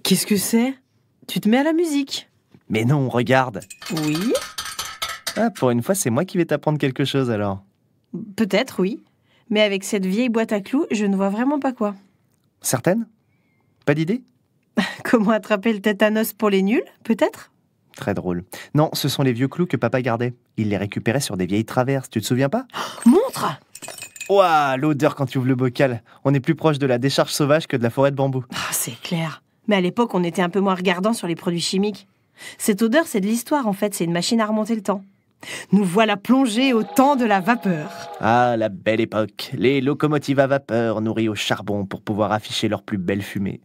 Qu'est-ce que c'est? Tu te mets à la musique? Mais non, regarde. Oui, Ah, pour une fois, c'est moi qui vais t'apprendre quelque chose alors. peut-être, oui. Mais avec cette vieille boîte à clous, je ne vois vraiment pas quoi. Certaine? Pas d'idée? Comment attraper le tétanos pour les nuls, peut-être? Très drôle. Non, ce sont les vieux clous que papa gardait. Il les récupérait sur des vieilles traverses, tu te souviens pas? Montre! Ouah, l'odeur quand tu ouvres le bocal. On est plus proche de la décharge sauvage que de la forêt de bambou. Ah, c'est clair. Mais à l'époque, on était un peu moins regardant sur les produits chimiques. Cette odeur, c'est de l'histoire, en fait. C'est une machine à remonter le temps. Nous voilà plongés au temps de la vapeur. Ah, la belle époque. Les locomotives à vapeur nourries au charbon pour pouvoir afficher leur plus belle fumée.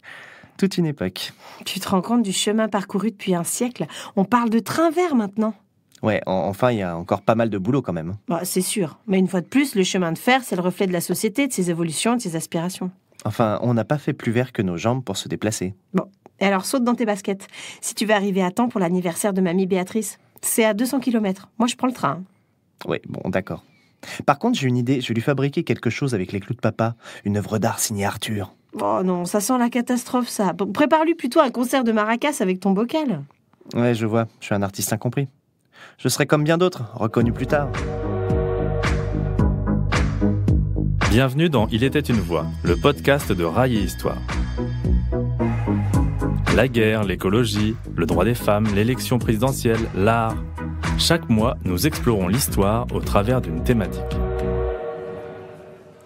Toute une époque. Tu te rends compte du chemin parcouru depuis un siècle? On parle de train vert maintenant. Ouais, enfin, il y a encore pas mal de boulot quand même. Bah, c'est sûr. Mais une fois de plus, le chemin de fer, c'est le reflet de la société, de ses évolutions, de ses aspirations. Enfin, on n'a pas fait plus vert que nos jambes pour se déplacer. Bon, et alors saute dans tes baskets. Si tu veux arriver à temps pour l'anniversaire de mamie Béatrice, c'est à 200 km. Moi, je prends le train. Ouais, bon, d'accord. Par contre, j'ai une idée, je vais lui fabriquer quelque chose avec les clous de papa. Une œuvre d'art signée Arthur. Oh non, ça sent la catastrophe, ça. Prépare-lui plutôt un concert de maracas avec ton bocal. Ouais, je vois, je suis un artiste incompris. Je serai comme bien d'autres, reconnu plus tard. Bienvenue dans Il était une voix, le podcast de Rail et Histoire. La guerre, l'écologie, le droit des femmes, l'élection présidentielle, l'art. Chaque mois, nous explorons l'histoire au travers d'une thématique.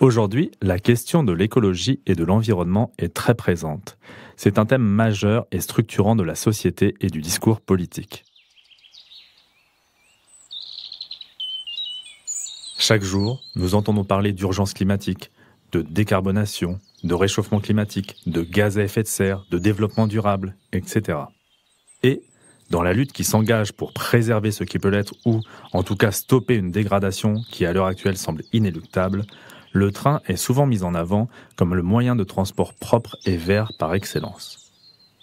Aujourd'hui, la question de l'écologie et de l'environnement est très présente. C'est un thème majeur et structurant de la société et du discours politique. Chaque jour, nous entendons parler d'urgence climatique, de décarbonation, de réchauffement climatique, de gaz à effet de serre, de développement durable, etc. Et, dans la lutte qui s'engage pour préserver ce qui peut l'être ou, en tout cas, stopper une dégradation qui, à l'heure actuelle, semble inéluctable, le train est souvent mis en avant comme le moyen de transport propre et vert par excellence.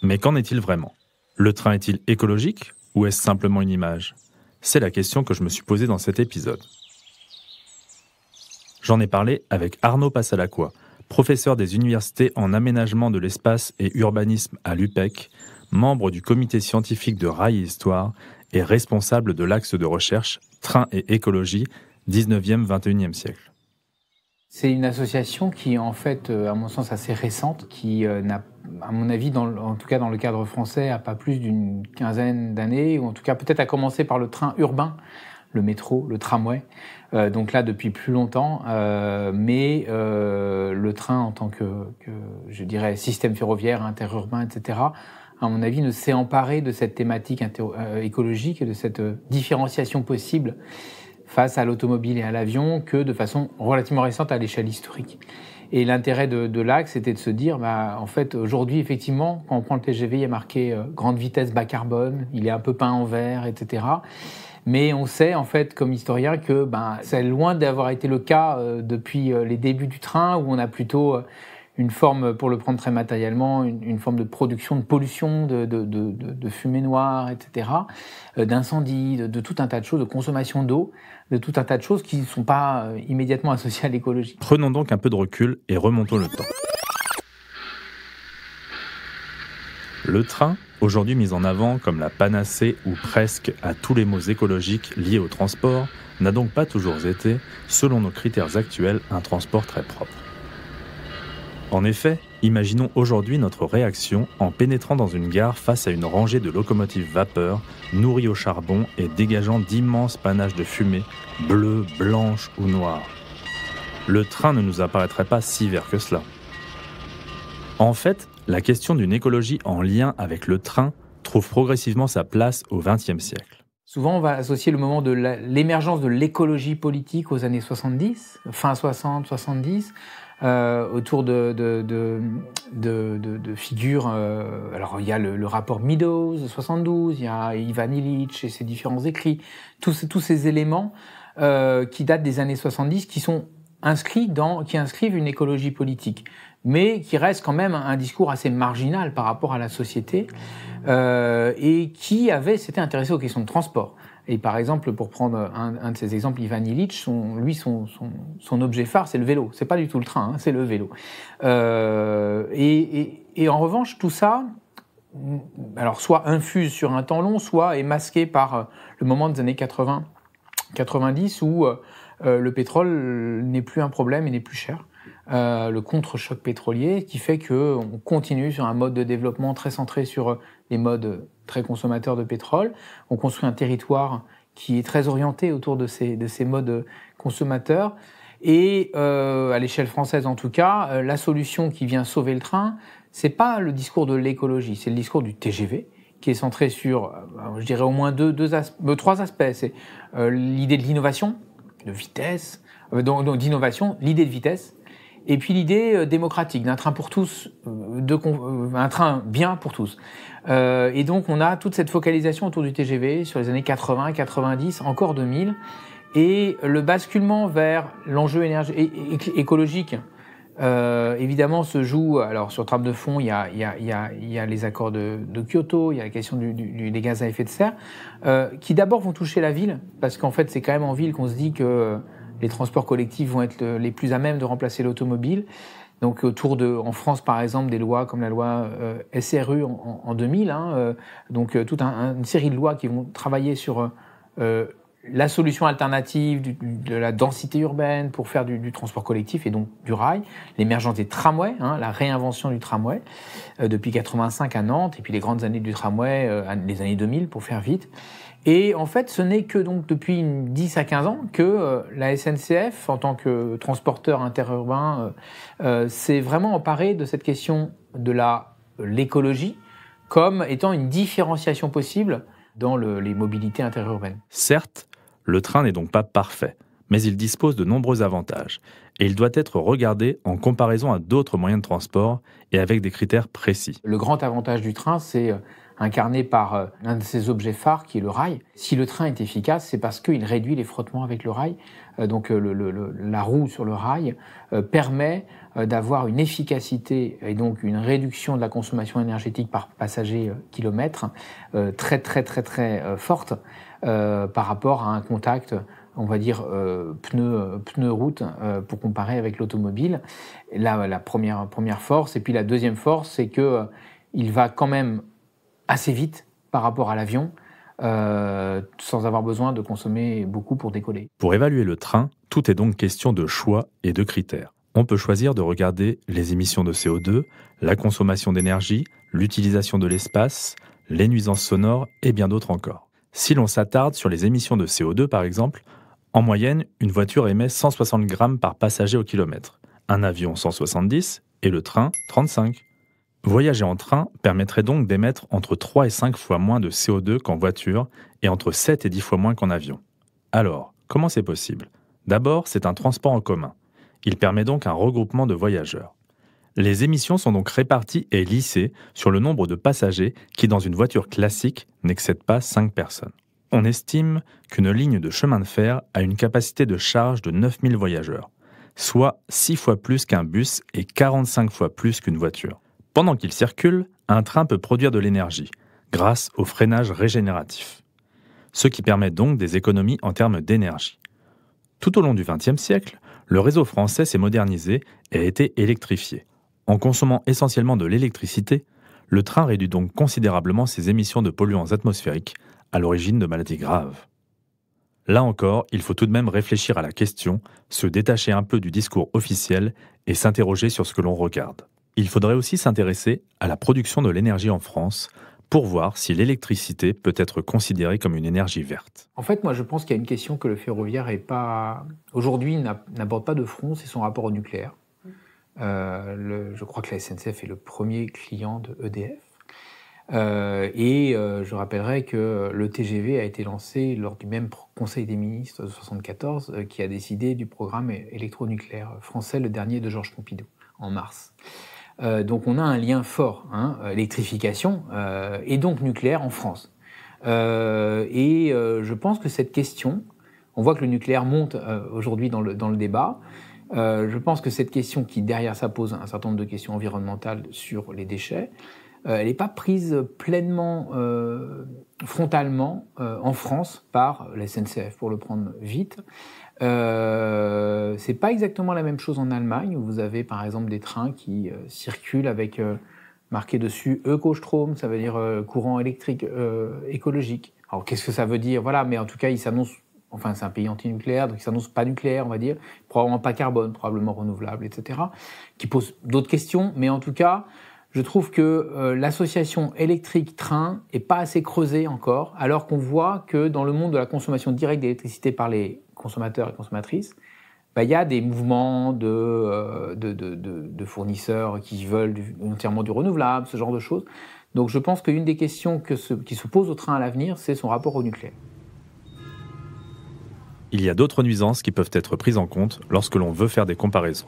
Mais qu'en est-il vraiment? Le train est-il écologique ou est-ce simplement une image? C'est la question que je me suis posée dans cet épisode. J'en ai parlé avec Arnaud Passalacqua, professeur des universités en aménagement de l'espace et urbanisme à l'UPEC, membre du comité scientifique de Rail et Histoire et responsable de l'axe de recherche Train et écologie 19e-21e siècle. C'est une association qui est en fait, à mon sens, assez récente, qui n'a, à mon avis, en tout cas dans le cadre français, a pas plus d'une quinzaine d'années, ou en tout cas peut-être a commencé par le train urbain, le métro, le tramway, donc là depuis plus longtemps, mais le train en tant que, je dirais, système ferroviaire, interurbain, etc., à mon avis, ne s'est emparé de cette thématique écologique et de cette différenciation possible face à l'automobile et à l'avion que de façon relativement récente à l'échelle historique. Et l'intérêt de l'axe, c'était de se dire, en fait, aujourd'hui, effectivement, quand on prend le TGV, il y a marqué grande vitesse bas carbone, il est un peu peint en vert, etc. Mais on sait, en fait, comme historien, que c'est loin d'avoir été le cas depuis les débuts du train, où on a plutôt une forme, pour le prendre très matériellement, une forme de production de pollution, de fumée noire, etc., d'incendie, de tout un tas de choses, de consommation d'eau, de tout un tas de choses qui ne sont pas immédiatement associées à l'écologie. Prenons donc un peu de recul et remontons le temps. Le train, aujourd'hui mis en avant comme la panacée ou presque à tous les maux écologiques liés au transport, n'a donc pas toujours été, selon nos critères actuels, un transport très propre. En effet, imaginons aujourd'hui notre réaction en pénétrant dans une gare face à une rangée de locomotives vapeur nourries au charbon et dégageant d'immenses panaches de fumée, bleues, blanches ou noires. Le train ne nous apparaîtrait pas si vert que cela. En fait, la question d'une écologie en lien avec le train trouve progressivement sa place au XXe siècle. Souvent, on va associer le moment de l'émergence de l'écologie politique aux années 70, fin 60, 70, autour de figures. Alors, il y a le rapport Meadows de 72, il y a Ivan Illich et ses différents écrits, tous ces éléments qui datent des années 70, qui inscrivent une écologie politique, mais qui reste quand même un discours assez marginal par rapport à la société, et qui s'était intéressé aux questions de transport. Et par exemple, pour prendre un de ces exemples, Ivan Illich, son objet phare, c'est le vélo. C'est pas du tout le train, c'est le vélo. Et en revanche, tout ça alors soit infuse sur un temps long, soit est masquée par le moment des années 80-90 où le pétrole n'est plus un problème et n'est plus cher. Le contre-choc pétrolier qui fait qu'on continue sur un mode de développement très centré sur les modes très consommateurs de pétrole. On construit un territoire qui est très orienté autour de ces modes consommateurs. Et à l'échelle française en tout cas, la solution qui vient sauver le train, c'est pas le discours de l'écologie, c'est le discours du TGV qui est centré sur, je dirais au moins trois aspects. C'est l'idée de l'innovation, de vitesse, donc d'innovation, l'idée de vitesse, et puis l'idée démocratique d'un train pour tous, un train bien pour tous. Et donc on a toute cette focalisation autour du TGV sur les années 80, 90, encore 2000, et le basculement vers l'enjeu écologique. Évidemment, se joue, alors sur trame de fond, il y a les accords de Kyoto, il y a la question des gaz à effet de serre, qui d'abord vont toucher la ville, parce qu'en fait, c'est quand même en ville qu'on se dit que les transports collectifs vont être les plus à même de remplacer l'automobile. Donc, autour en France, par exemple, des lois comme la loi SRU en 2000, donc toute une série de lois qui vont travailler sur la solution alternative de la densité urbaine pour faire du transport collectif et donc du rail, l'émergence des tramways, la réinvention du tramway depuis 85 à Nantes, et puis les grandes années du tramway, les années 2000 pour faire vite. Et en fait, ce n'est que donc depuis 10 à 15 ans que la SNCF, en tant que transporteur interurbain, s'est vraiment emparée de cette question de l'écologie comme étant une différenciation possible dans les mobilités interurbaines. Certes, le train n'est donc pas parfait, mais il dispose de nombreux avantages, et il doit être regardé en comparaison à d'autres moyens de transport et avec des critères précis. Le grand avantage du train, c'est incarné par l'un de ses objets phares qui est le rail. Si le train est efficace, c'est parce qu'il réduit les frottements avec le rail. Donc la roue sur le rail permet d'avoir une efficacité et donc une réduction de la consommation énergétique par passager kilomètre très très très très forte par rapport à un contact, on va dire pneu route pour comparer avec l'automobile. Là, la première force, et puis la deuxième force, c'est que il va quand même assez vite par rapport à l'avion, sans avoir besoin de consommer beaucoup pour décoller. Pour évaluer le train, tout est donc question de choix et de critères. On peut choisir de regarder les émissions de CO2, la consommation d'énergie, l'utilisation de l'espace, les nuisances sonores et bien d'autres encore. Si l'on s'attarde sur les émissions de CO2 par exemple, en moyenne, une voiture émet 160 grammes par passager au kilomètre, un avion 170 et le train 35. Voyager en train permettrait donc d'émettre entre 3 et 5 fois moins de CO2 qu'en voiture et entre 7 et 10 fois moins qu'en avion. Alors, comment c'est possible ? D'abord, c'est un transport en commun. Il permet donc un regroupement de voyageurs. Les émissions sont donc réparties et lissées sur le nombre de passagers qui, dans une voiture classique, n'excède pas 5 personnes. On estime qu'une ligne de chemin de fer a une capacité de charge de 9000 voyageurs, soit 6 fois plus qu'un bus et 45 fois plus qu'une voiture. Pendant qu'il circule, un train peut produire de l'énergie, grâce au freinage régénératif, ce qui permet donc des économies en termes d'énergie. Tout au long du XXe siècle, le réseau français s'est modernisé et a été électrifié. En consommant essentiellement de l'électricité, le train réduit donc considérablement ses émissions de polluants atmosphériques, à l'origine de maladies graves. Là encore, il faut tout de même réfléchir à la question, se détacher un peu du discours officiel et s'interroger sur ce que l'on regarde. Il faudrait aussi s'intéresser à la production de l'énergie en France pour voir si l'électricité peut être considérée comme une énergie verte. En fait, moi, je pense qu'il y a une question que le ferroviaire aujourd'hui n'aborde pas de front, c'est son rapport au nucléaire. Je crois que la SNCF est le premier client de EDF. Je rappellerai que le TGV a été lancé lors du même Conseil des ministres de 1974 qui a décidé du programme électronucléaire français, le dernier de Georges Pompidou, en mars. Donc on a un lien fort, électrification et donc nucléaire en France. Je pense que cette question, on voit que le nucléaire monte aujourd'hui dans le débat. Je pense que cette question qui derrière ça pose un certain nombre de questions environnementales sur les déchets, elle n'est pas prise pleinement, frontalement en France par la SNCF, pour le prendre vite. C'est pas exactement la même chose en Allemagne, où vous avez par exemple des trains qui circulent avec marqué dessus Ökostrom, ça veut dire courant électrique écologique. Alors qu'est-ce que ça veut dire? Voilà, mais en tout cas, il s'annonce, enfin c'est un pays anti-nucléaire, donc il s'annonce pas nucléaire, on va dire, probablement pas carbone, probablement renouvelable, etc. Qui pose d'autres questions, mais en tout cas, je trouve que l'association électrique-train est pas assez creusée encore, alors qu'on voit que dans le monde de la consommation directe d'électricité par les consommateurs et consommatrices, il y a des mouvements de fournisseurs qui veulent entièrement du renouvelable, ce genre de choses. Donc je pense qu'une des questions qui se pose au train à l'avenir, c'est son rapport au nucléaire. Il y a d'autres nuisances qui peuvent être prises en compte lorsque l'on veut faire des comparaisons.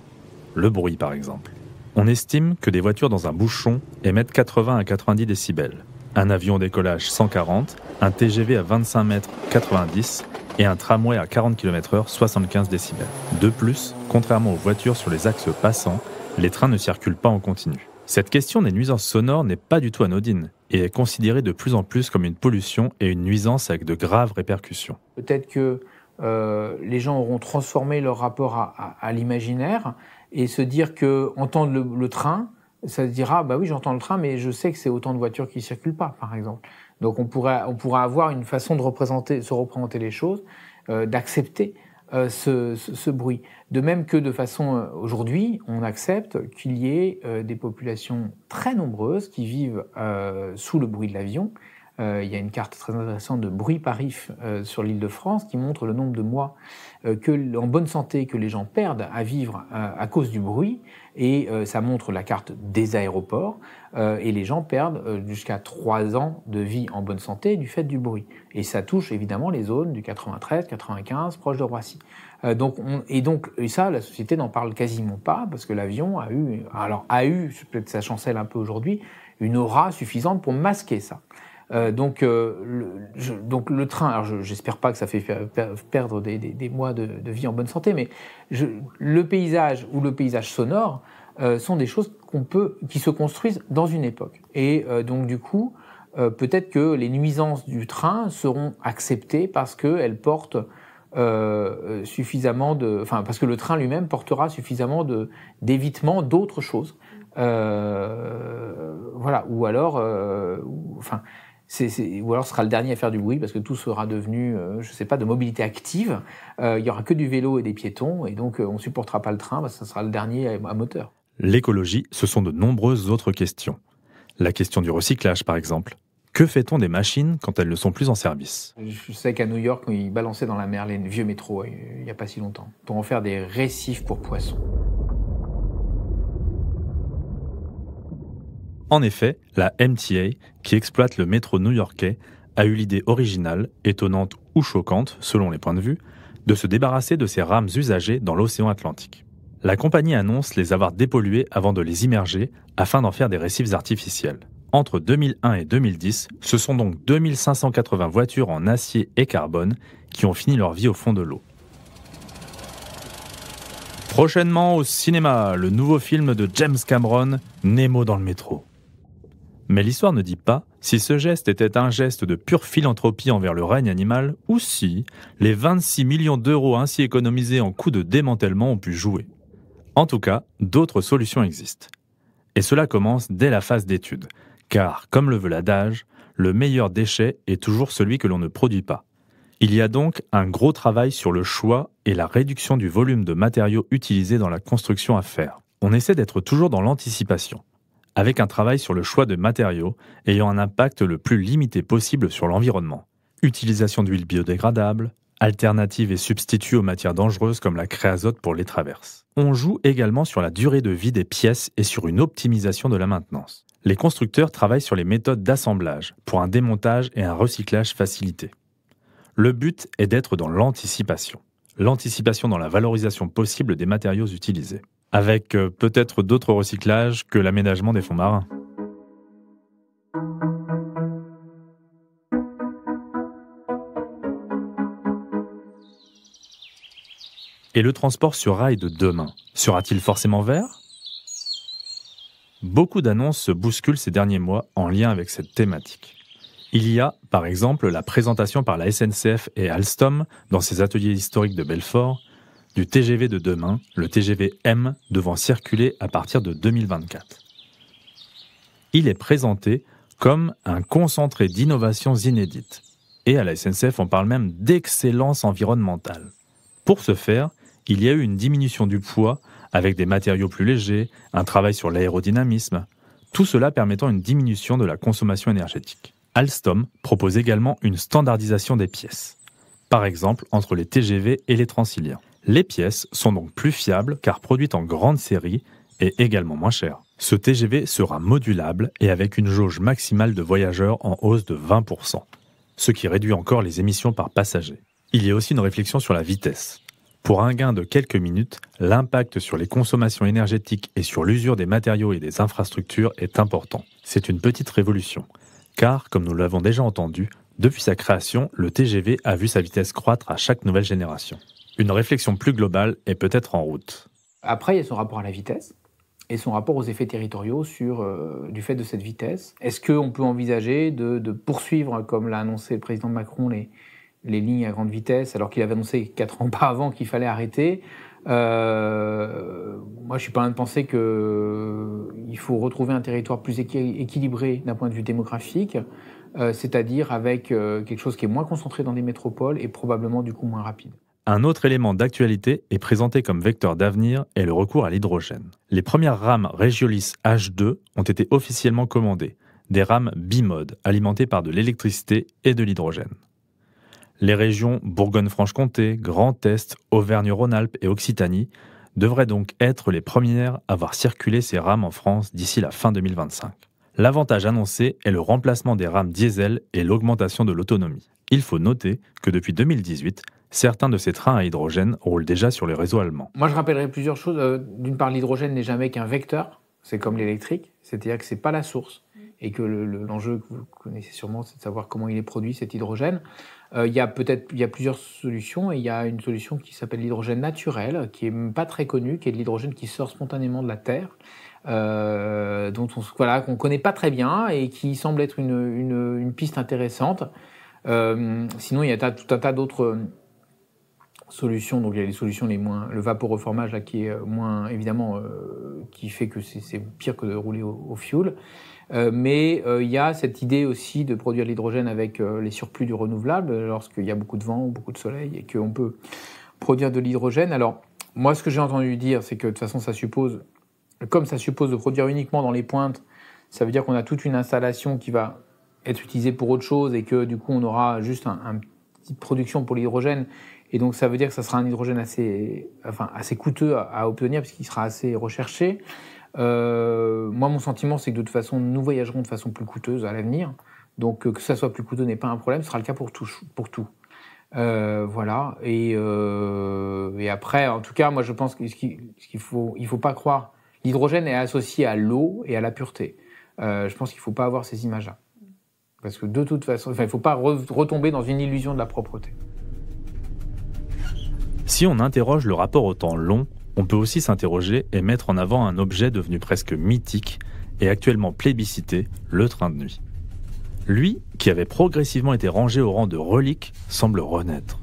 Le bruit, par exemple. On estime que des voitures dans un bouchon émettent 80 à 90 décibels. Un avion au décollage 140, un TGV à 25 mètres 90 et un tramway à 40 km/h 75 décibels. De plus, contrairement aux voitures sur les axes passants, les trains ne circulent pas en continu. Cette question des nuisances sonores n'est pas du tout anodine et est considérée de plus en plus comme une pollution et une nuisance avec de graves répercussions. Peut-être que les gens auront transformé leur rapport à l'imaginaire et se dire qu'entendre le train, ça se dira, bah oui, j'entends le train, mais je sais que c'est autant de voitures qui ne circulent pas, par exemple. Donc on pourra avoir une façon de se représenter les choses, d'accepter ce bruit. De même que de façon, aujourd'hui, on accepte qu'il y ait des populations très nombreuses qui vivent sous le bruit de l'avion. Il y a une carte très intéressante de bruit par IF sur l'Île-de-France qui montre le nombre de mois en bonne santé que les gens perdent à vivre à cause du bruit. Et ça montre la carte des aéroports. Et les gens perdent jusqu'à 3 ans de vie en bonne santé du fait du bruit. Et ça touche évidemment les zones du 93, 95, proche de Roissy. Et ça, la société n'en parle quasiment pas parce que l'avion a eu, peut-être ça chancelle un peu aujourd'hui, une aura suffisante pour masquer ça. Donc le train, alors j'espère pas que ça fait perdre des mois de vie en bonne santé, mais le paysage ou le paysage sonore sont des choses qui se construisent dans une époque. Et donc du coup, peut-être que les nuisances du train seront acceptées parce qu'elles portent suffisamment parce que le train lui-même portera suffisamment d'évitement d'autres choses. Voilà, ou alors ce sera le dernier à faire du bruit parce que tout sera devenu, de mobilité active. Il y aura que du vélo et des piétons et donc on supportera pas le train parce que ce sera le dernier à moteur. L'écologie, ce sont de nombreuses autres questions. La question du recyclage, par exemple. Que fait-on des machines quand elles ne sont plus en service? Je sais qu'à New York, ils balançaient dans la mer les vieux métros il n'y a pas si longtemps pour en faire des récifs pour poissons. En effet, la MTA, qui exploite le métro new-yorkais, a eu l'idée originale, étonnante ou choquante, selon les points de vue, de se débarrasser de ces rames usagées dans l'océan Atlantique. La compagnie annonce les avoir dépolluées avant de les immerger afin d'en faire des récifs artificiels. Entre 2001 et 2010, ce sont donc 2580 voitures en acier et carbone qui ont fini leur vie au fond de l'eau. Prochainement au cinéma, le nouveau film de James Cameron, Nemo dans le métro. Mais l'histoire ne dit pas si ce geste était un geste de pure philanthropie envers le règne animal ou si les 26 millions d'euros ainsi économisés en coûts de démantèlement ont pu jouer. En tout cas, d'autres solutions existent. Et cela commence dès la phase d'étude, car, comme le veut l'adage, le meilleur déchet est toujours celui que l'on ne produit pas. Il y a donc un gros travail sur le choix et la réduction du volume de matériaux utilisés dans la construction à faire. On essaie d'être toujours dans l'anticipation, avec un travail sur le choix de matériaux ayant un impact le plus limité possible sur l'environnement. Utilisation d'huiles biodégradables, alternatives et substituts aux matières dangereuses comme la créazote pour les traverses. On joue également sur la durée de vie des pièces et sur une optimisation de la maintenance. Les constructeurs travaillent sur les méthodes d'assemblage pour un démontage et un recyclage facilité. Le but est d'être dans l'anticipation. L'anticipation dans la valorisation possible des matériaux utilisés. Avec peut-être d'autres recyclages que l'aménagement des fonds marins. Et le transport sur rail de demain, sera-t-il forcément vert ? Beaucoup d'annonces se bousculent ces derniers mois en lien avec cette thématique. Il y a, par exemple, la présentation par la SNCF et Alstom, dans ses ateliers historiques de Belfort, du TGV de demain, le TGV M, devant circuler à partir de 2024. Il est présenté comme un concentré d'innovations inédites. Et à la SNCF, on parle même d'excellence environnementale. Pour ce faire, il y a eu une diminution du poids avec des matériaux plus légers, un travail sur l'aérodynamisme, tout cela permettant une diminution de la consommation énergétique. Alstom propose également une standardisation des pièces, par exemple entre les TGV et les Transiliens. Les pièces sont donc plus fiables car produites en grande série et également moins chères. Ce TGV sera modulable et avec une jauge maximale de voyageurs en hausse de 20%, ce qui réduit encore les émissions par passager. Il y a aussi une réflexion sur la vitesse. Pour un gain de quelques minutes, l'impact sur les consommations énergétiques et sur l'usure des matériaux et des infrastructures est important. C'est une petite révolution, car, comme nous l'avons déjà entendu, depuis sa création, le TGV a vu sa vitesse croître à chaque nouvelle génération. Une réflexion plus globale est peut-être en route. Après, il y a son rapport à la vitesse et son rapport aux effets territoriaux du fait de cette vitesse. Est-ce qu'on peut envisager de poursuivre, comme l'a annoncé le président Macron, les lignes à grande vitesse, alors qu'il avait annoncé 4 ans auparavant qu'il fallait arrêter? Moi, je ne suis pas loin de penser qu'il faut retrouver un territoire plus équilibré d'un point de vue démographique, c'est-à-dire avec quelque chose qui est moins concentré dans des métropoles et probablement du coup moins rapide. Un autre élément d'actualité est présenté comme vecteur d'avenir est le recours à l'hydrogène. Les premières rames Regiolis H2 ont été officiellement commandées, des rames bimodes alimentées par de l'électricité et de l'hydrogène. Les régions Bourgogne-Franche-Comté, Grand Est, Auvergne-Rhône-Alpes et Occitanie devraient donc être les premières à voir circuler ces rames en France d'ici la fin 2025. L'avantage annoncé est le remplacement des rames diesel et l'augmentation de l'autonomie. Il faut noter que depuis 2018, certains de ces trains à hydrogène roulent déjà sur les réseaux allemands. Moi, je rappellerai plusieurs choses. D'une part, l'hydrogène n'est jamais qu'un vecteur, c'est comme l'électrique, c'est-à-dire que ce n'est pas la source, et que l'enjeu que vous connaissez sûrement, c'est de savoir comment il est produit, cet hydrogène. Il y a plusieurs solutions, et il y a une solution qui s'appelle l'hydrogène naturel, qui n'est pas très connue, qui est de l'hydrogène qui sort spontanément de la Terre, qu'on ne connaît pas très bien, et qui semble être une piste intéressante. Sinon, il y a tout un tas d'autres solutions. Donc, il y a les solutions le vaporeformage là, qui est moins évidemment, qui fait que c'est pire que de rouler au fioul. Mais il y a cette idée aussi de produire l'hydrogène avec les surplus du renouvelable lorsqu'il y a beaucoup de vent ou beaucoup de soleil et qu'on peut produire de l'hydrogène. Alors, moi, ce que j'ai entendu dire, c'est que de toute façon, comme ça suppose de produire uniquement dans les pointes, ça veut dire qu'on a toute une installation qui va être utilisée pour autre chose et que du coup, on aura juste une petite production pour l'hydrogène. Et donc, ça veut dire que ça sera un hydrogène assez coûteux à obtenir puisqu'il sera assez recherché. Moi, mon sentiment, c'est que de toute façon, nous voyagerons de façon plus coûteuse à l'avenir. Donc, que ça soit plus coûteux n'est pas un problème, ce sera le cas pour tout. Voilà. Et après, en tout cas, moi, je pense qu'il faut pas croire. L'hydrogène est associé à l'eau et à la pureté. Je pense qu'il ne faut pas avoir ces images-là. Parce que de toute façon, il ne faut pas retomber dans une illusion de la propreté. Si on interroge le rapport au temps long, on peut aussi s'interroger et mettre en avant un objet devenu presque mythique et actuellement plébiscité, le train de nuit. Lui, qui avait progressivement été rangé au rang de relique, semble renaître.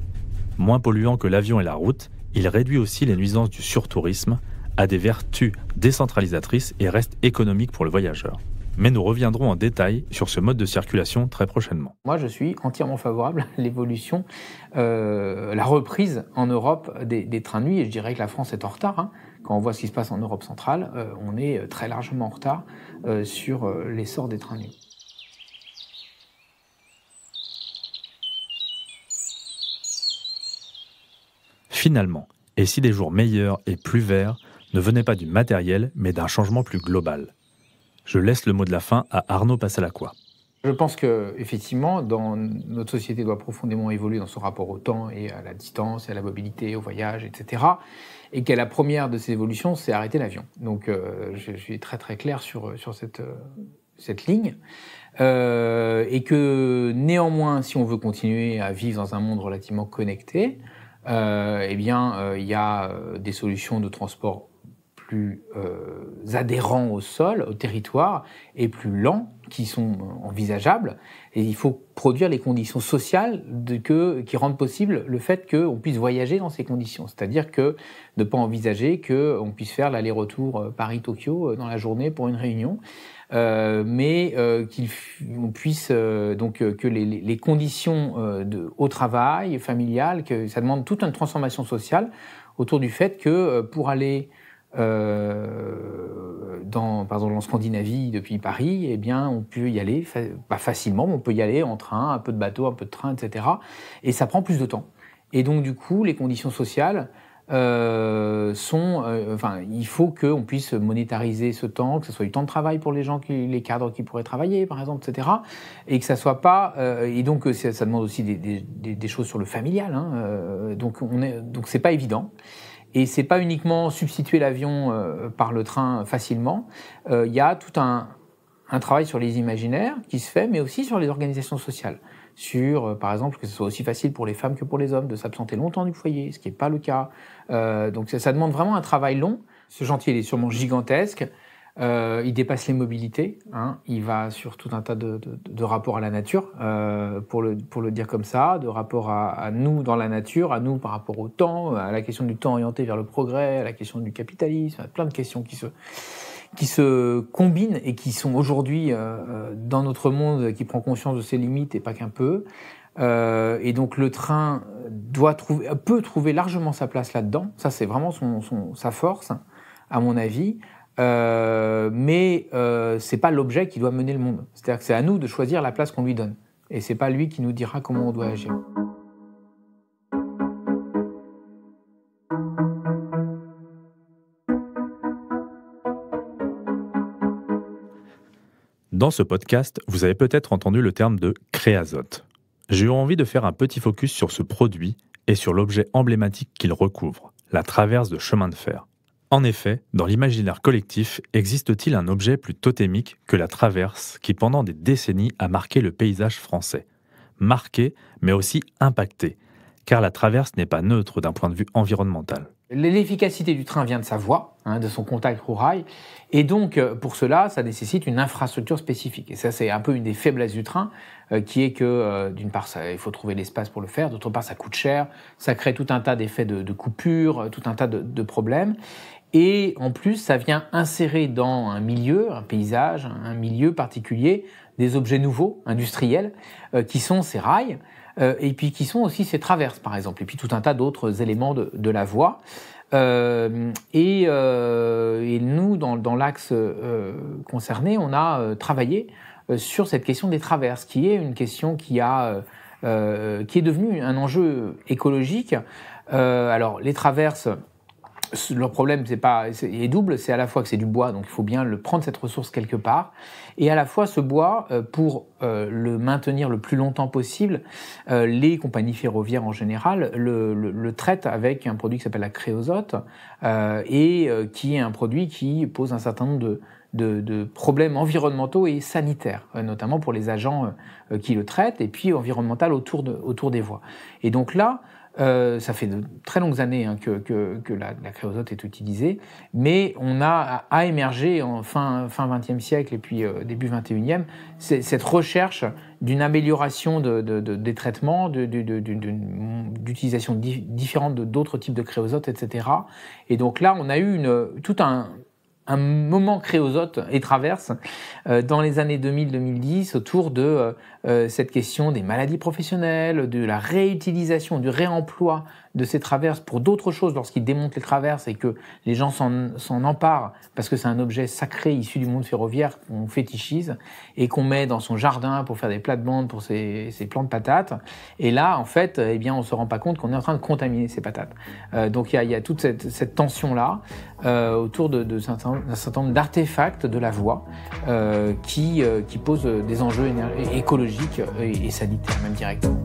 Moins polluant que l'avion et la route, il réduit aussi les nuisances du surtourisme, a des vertus décentralisatrices et reste économique pour le voyageur. Mais nous reviendrons en détail sur ce mode de circulation très prochainement. Moi, je suis entièrement favorable à l'évolution, la reprise en Europe des trains de nuit. Et je dirais que la France est en retard. Quand on voit ce qui se passe en Europe centrale, on est très largement en retard sur l'essor des trains de nuit. Finalement, et si des jours meilleurs et plus verts ne venaient pas du matériel, mais d'un changement plus global? Je laisse le mot de la fin à Arnaud Passalacqua. Je pense qu'effectivement, notre société doit profondément évoluer dans son rapport au temps et à la distance, et à la mobilité, au voyage, etc. Et que la première de ces évolutions, c'est arrêter l'avion. Donc, je suis très très clair sur cette ligne. Et que néanmoins, si on veut continuer à vivre dans un monde relativement connecté, il y a des solutions de transport plus adhérents au sol, au territoire, et plus lents, qui sont envisageables. Et il faut produire les conditions sociales qui rendent possible le fait qu'on puisse voyager dans ces conditions. C'est-à-dire que ne pas envisager qu'on puisse faire l'aller-retour Paris-Tokyo dans la journée pour une réunion, mais qu'on puisse que les conditions au travail familial, que ça demande toute une transformation sociale autour du fait que pour aller par exemple en Scandinavie depuis Paris, eh bien on peut y aller pas facilement, mais on peut y aller en train, un peu de bateau, un peu de train, etc. Et ça prend plus de temps. Et donc du coup, les conditions sociales il faut qu'on puisse monétariser ce temps, que ce soit du temps de travail pour les cadres qui pourraient travailler, par exemple, etc. Et que ça soit pas. Et donc ça demande aussi des choses sur le familial. Donc c'est pas évident. Et c'est pas uniquement substituer l'avion par le train facilement. Il y a tout un travail sur les imaginaires qui se fait, mais aussi sur les organisations sociales. Par exemple, que ce soit aussi facile pour les femmes que pour les hommes de s'absenter longtemps du foyer, ce qui n'est pas le cas. Donc ça demande vraiment un travail long. Ce chantier, il est sûrement gigantesque. Il dépasse les mobilités. Il va sur tout un tas de rapports à la nature, pour le dire comme ça, de rapports à nous dans la nature, à nous par rapport au temps, à la question du temps orienté vers le progrès, à la question du capitalisme, à plein de questions qui se combinent et qui sont aujourd'hui dans notre monde qui prend conscience de ses limites et pas qu'un peu. Et donc le train peut trouver largement sa place là-dedans. Ça, c'est vraiment sa force, à mon avis. Mais c'est pas l'objet qui doit mener le monde. C'est-à-dire que c'est à nous de choisir la place qu'on lui donne. Et c'est pas lui qui nous dira comment on doit agir. Dans ce podcast, vous avez peut-être entendu le terme de créazote. J'ai eu envie de faire un petit focus sur ce produit et sur l'objet emblématique qu'il recouvre, la traverse de chemin de fer. En effet, dans l'imaginaire collectif, existe-t-il un objet plus totémique que la traverse qui, pendant des décennies, a marqué le paysage français ? Marqué, mais aussi impacté, car la traverse n'est pas neutre d'un point de vue environnemental. L'efficacité du train vient de sa voie, de son contact au rail, et donc pour cela, ça nécessite une infrastructure spécifique. Et ça, c'est un peu une des faiblesses du train, qui est que d'une part, il faut trouver l'espace pour le faire, d'autre part, ça coûte cher, ça crée tout un tas d'effets de coupures, tout un tas de problèmes. Et en plus, ça vient insérer dans un milieu, un paysage, un milieu particulier, des objets nouveaux, industriels, qui sont ces rails, et puis qui sont aussi ces traverses, par exemple, et puis tout un tas d'autres éléments de la voie. Et nous, dans l'axe concerné, on a travaillé sur cette question des traverses, qui est une question qui est devenue un enjeu écologique. Alors, les traverses, leur problème est double, c'est à la fois que c'est du bois, donc il faut bien prendre cette ressource quelque part, et à la fois ce bois, pour le maintenir le plus longtemps possible, les compagnies ferroviaires en général le traitent avec un produit qui s'appelle la créosote, et qui est un produit qui pose un certain nombre de problèmes environnementaux et sanitaires, notamment pour les agents qui le traitent, et puis environnemental autour des voies. Et donc là, ça fait de très longues années que la créosote est utilisée, mais on a émergé en fin 20e siècle et puis début 21e cette recherche d'une amélioration des traitements, d'utilisation différente d'autres types de créosote, etc. Et donc là, on a eu tout un moment créosote et traverse dans les années 2000-2010 autour de cette question des maladies professionnelles, de la réutilisation, du réemploi de ces traverses pour d'autres choses lorsqu'ils démontent les traverses et que les gens s'en emparent parce que c'est un objet sacré issu du monde ferroviaire qu'on fétichise et qu'on met dans son jardin pour faire des plates-bandes pour ses plants de patates. Et là, en fait, eh bien, on se rend pas compte qu'on est en train de contaminer ces patates. Donc il y a toute cette tension-là autour d'un certain nombre d'artefacts de la voie qui posent des enjeux écologiques et sanitaires même directement.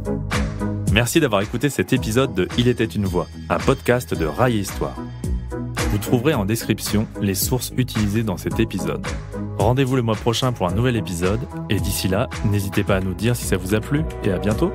Merci d'avoir écouté cet épisode de Il était une voix, un podcast de Rail et Histoire. Vous trouverez en description les sources utilisées dans cet épisode. Rendez-vous le mois prochain pour un nouvel épisode, et d'ici là, n'hésitez pas à nous dire si ça vous a plu, et à bientôt.